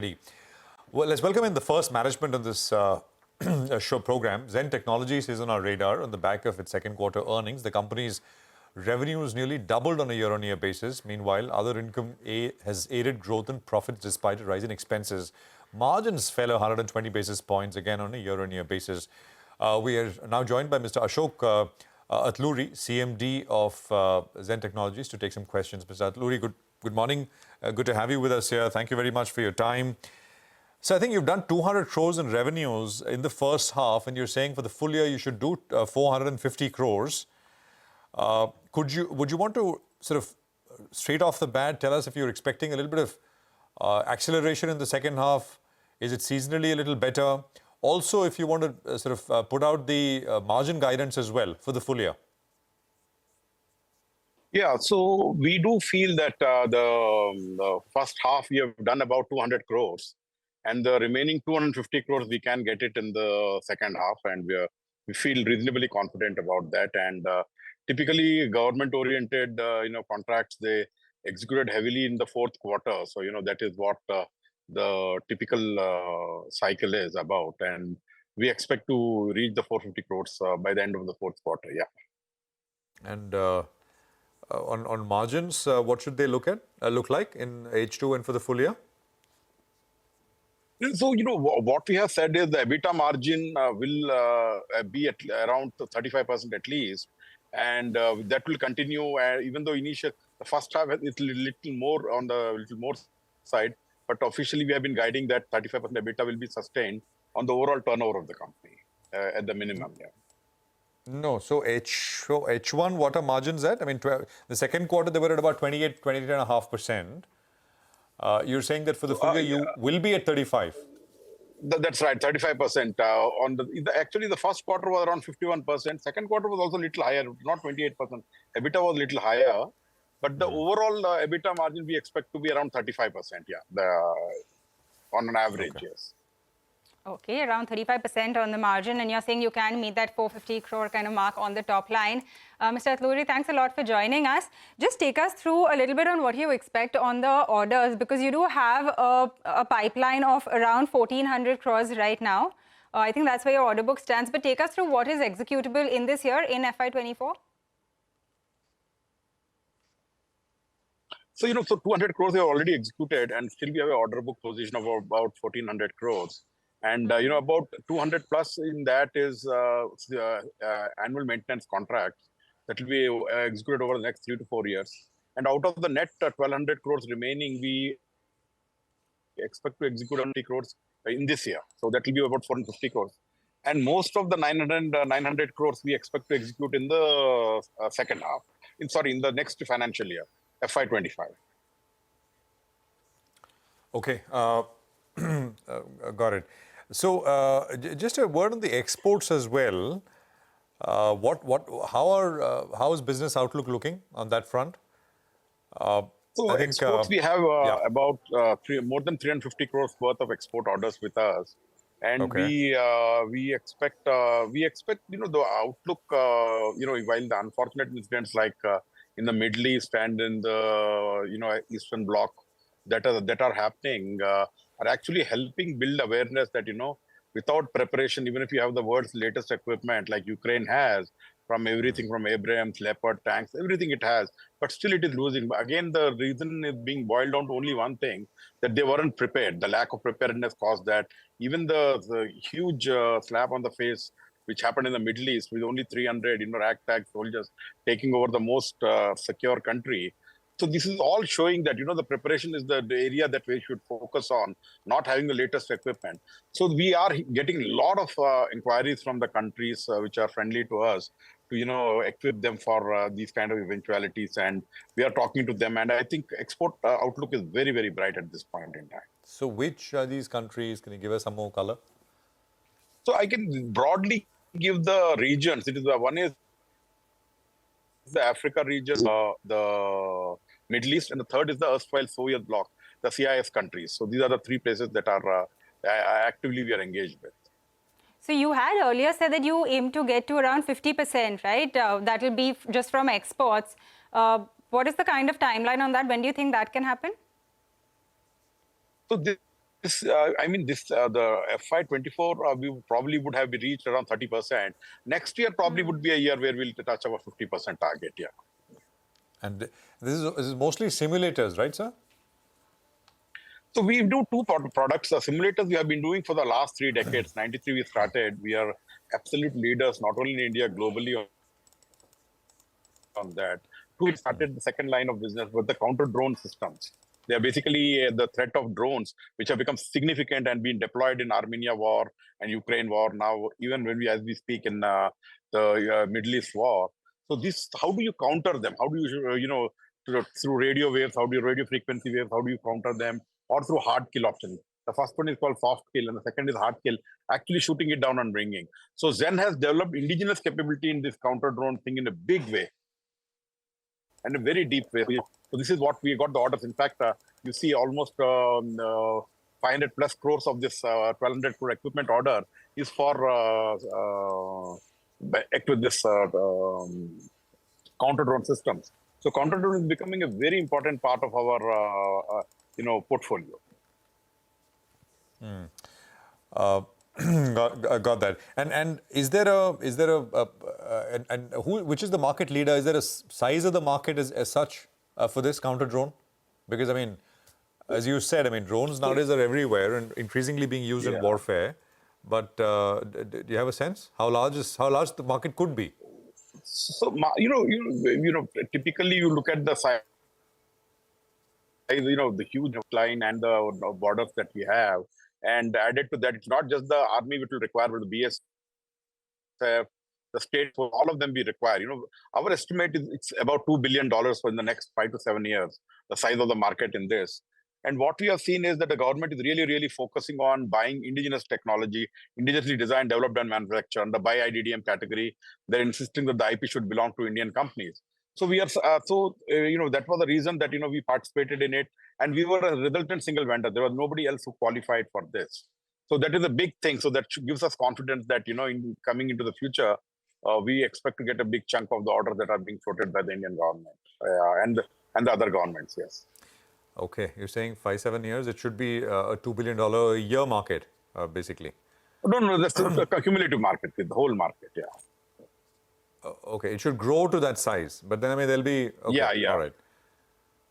Well, let's welcome in the first management on this show program. Zen Technologies is on our radar on the back of its second quarter earnings. The company's revenues nearly doubled on a year-on-year basis. Meanwhile, other income has aided growth in profits despite a rise in expenses. Margins fell 120 basis points again on a year-on-year basis. We are now joined by Mr. Ashok Atluri, CMD of Zen Technologies, to take some questions. Mr. Atluri, good morning. Good to have you with us here. Thank you very much for your time. So I think you've done 200 crores in revenues in the first half, and you're saying for the full year you should do 450 crores. Would you want to sort of straight off the bat tell us if you're expecting a little bit of acceleration in the second half? Is it seasonally a little better? Also, if you want to sort of put out the margin guidance as well for the full year. Yeah, so we do feel that the first half we have done about 200 crores, and the remaining 250 crores we can get it in the second half, and we feel reasonably confident about that. And typically, government-oriented contracts, they executed heavily in the fourth quarter. So that is what the typical cycle is about, and we expect to reach the 450 crores by the end of the fourth quarter. Yeah. And on margins, what should they look like in H2 and for the full year? So, what we have said is the EBITDA margin will be at around 35% at least. And that will continue, even though the first half is a little more side, but officially we have been guiding that 35% EBITDA will be sustained on the overall turnover of the company at the minimum. Yeah. No, so H1, what are margins at? I mean, the second quarter, they were at about 28.5%. You're saying that for the full year, you will be at 35%. That's right, 35%. Actually, the first quarter was around 51%. Second quarter was also a little higher, not 28%. EBITDA was a little higher. But the overall EBITDA margin, we expect to be around 35%, yeah, on an average, okay. Yes. Okay, around 35% on the margin, and you're saying you can meet that 450 crore kind of mark on the top line. Mr. Atluri, thanks a lot for joining us. Just take us through a little bit on what you expect on the orders, because you do have a pipeline of around 1,400 crores right now. I think that's where your order book stands. But take us through what is executable in this year, in FY24. So, so 200 crores we have already executed, and still we have an order book position of about 1,400 crores. And, about 200 plus in that is annual maintenance contracts that will be executed over the next 3 to 4 years. And out of the net 1,200 crores remaining, we expect to execute 100 crores in this year. So that will be about 450 crores. And most of the 900 crores we expect to execute in the second half, in the next financial year, FY25. Okay, got it. So, just a word on the exports as well. How is business outlook looking on that front? So, I think, exports, we have about more than 350 crores worth of export orders with us, and okay. we expect the outlook. While the unfortunate incidents like in the Middle East and in the Eastern Bloc that are happening are actually helping build awareness that, without preparation, even if you have the world's latest equipment like Ukraine has, from everything from Abrams, Leopard tanks, everything it has, but still it is losing. Again, the reason is being boiled down to only one thing, that they weren't prepared. The lack of preparedness caused that. Even the huge slap on the face which happened in the Middle East with only 300 ragtag soldiers taking over the most secure country. So this is all showing that, the preparation is the area that we should focus on, not having the latest equipment. So we are getting a lot of inquiries from the countries which are friendly to us to, equip them for these kind of eventualities. And we are talking to them. And I think export outlook is very, very bright at this point in time. So which are these countries? Can you give us some more color? So I can broadly give the regions. One is the Africa region, the Middle East, and the third is the erstwhile Soviet bloc, the CIS countries. So these are the three places that are actively we are engaged with. So you had earlier said that you aim to get to around 50%, right? That will be just from exports. What is the kind of timeline on that? When do you think that can happen? So this This, the FY24, we probably would have reached around 30%. Next year probably would be a year where we'll touch our 50% target, yeah. And this is mostly simulators, right, sir? So we do two products. Simulators we have been doing for the last 3 decades. 93 we started. We are absolute leaders, not only in India, globally on that. We started the second line of business with the counter-drone systems. They are basically the threat of drones, which have become significant and been deployed in Armenia war and Ukraine war now, even when as we speak in the Middle East war. So this, how do you counter them? How do you, through radio waves, how do you radio frequency waves, how do you counter them? Or through hard kill options. The first one is called soft kill and the second is hard kill, actually shooting it down and bringing. So Zen has developed indigenous capability in this counter drone thing in a big way and a very deep way. So this is what we got the orders. In fact, you see almost 500 plus crores of this 1200 crore equipment order is for with this counter drone systems. So counter drone is becoming a very important part of our portfolio. Got that. And is there which is the market leader? Is there a size of the market as such for this counter drone? Because I mean, as you said, I mean, drones nowadays are everywhere and increasingly being used in warfare. But do you have a sense how large the market could be? So typically you look at the size, the huge line and the borders that we have, and added to that, it's not just the army which will require, but the BSF, the state, for all of them we require. Our estimate is it's about $2 billion for in the next 5 to 7 years, the size of the market in this. And what we have seen is that the government is really, really focusing on buying indigenous technology, indigenously designed, developed, and manufactured under by IDDM category. They're insisting that the IP should belong to Indian companies. So we are, that was the reason that, we participated in it. And we were a resultant single vendor. There was nobody else who qualified for this. So that is a big thing. So that gives us confidence that, in coming into the future, we expect to get a big chunk of the orders that are being floated by the Indian government and the other governments, yes. Okay, you're saying 5-7 years, it should be a $2 billion a year market, basically. No, that's a cumulative market, the whole market, yeah. Okay, it should grow to that size, but then I mean there'll be yeah. All right.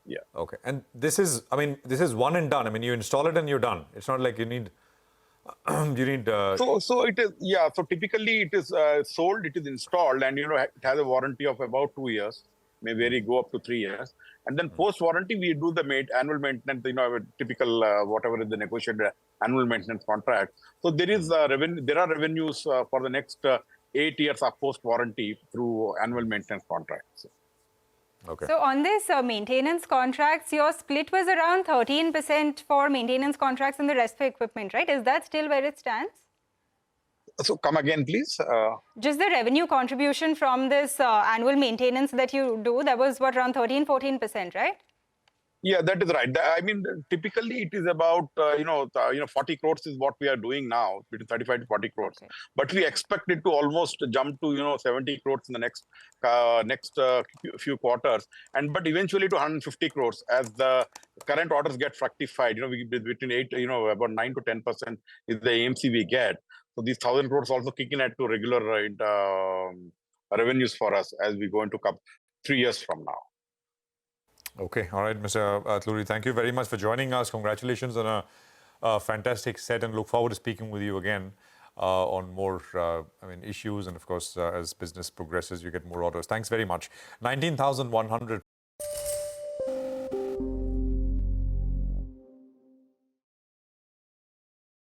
Yeah. Okay, and this is one and done. I mean, you install it and you're done. It's not like you need. So it is, yeah. So typically it is sold, it is installed, and it has a warranty of about 2 years. May vary, go up to 3 years, and then post warranty we do the annual maintenance. A typical whatever is the negotiated annual maintenance contract. So there is revenue. There are revenues for the next 8 years of post warranty through annual maintenance contracts. Okay. So on this maintenance contracts, your split was around 13% for maintenance contracts and the rest for equipment, right? Is that still where it stands? So come again, please. Just the revenue contribution from this annual maintenance that you do, that was what, around 13-14%, right? Yeah, that is right. I mean, typically it is about 40 crores is what we are doing now, between 35 to 40 crores. Okay. But we expect it to almost jump to 70 crores in the next few quarters, but eventually to 150 crores as the current orders get fructified. Between about 9 to 10% is the AMC we get. So these 1,000 crores also kick in at to regular revenues for us as we go into 3 years from now. Okay, all right, Mr. Atluri, thank you very much for joining us. Congratulations on a fantastic set, and look forward to speaking with you again on more issues, and of course, as business progresses, you get more orders. Thanks very much. 19,100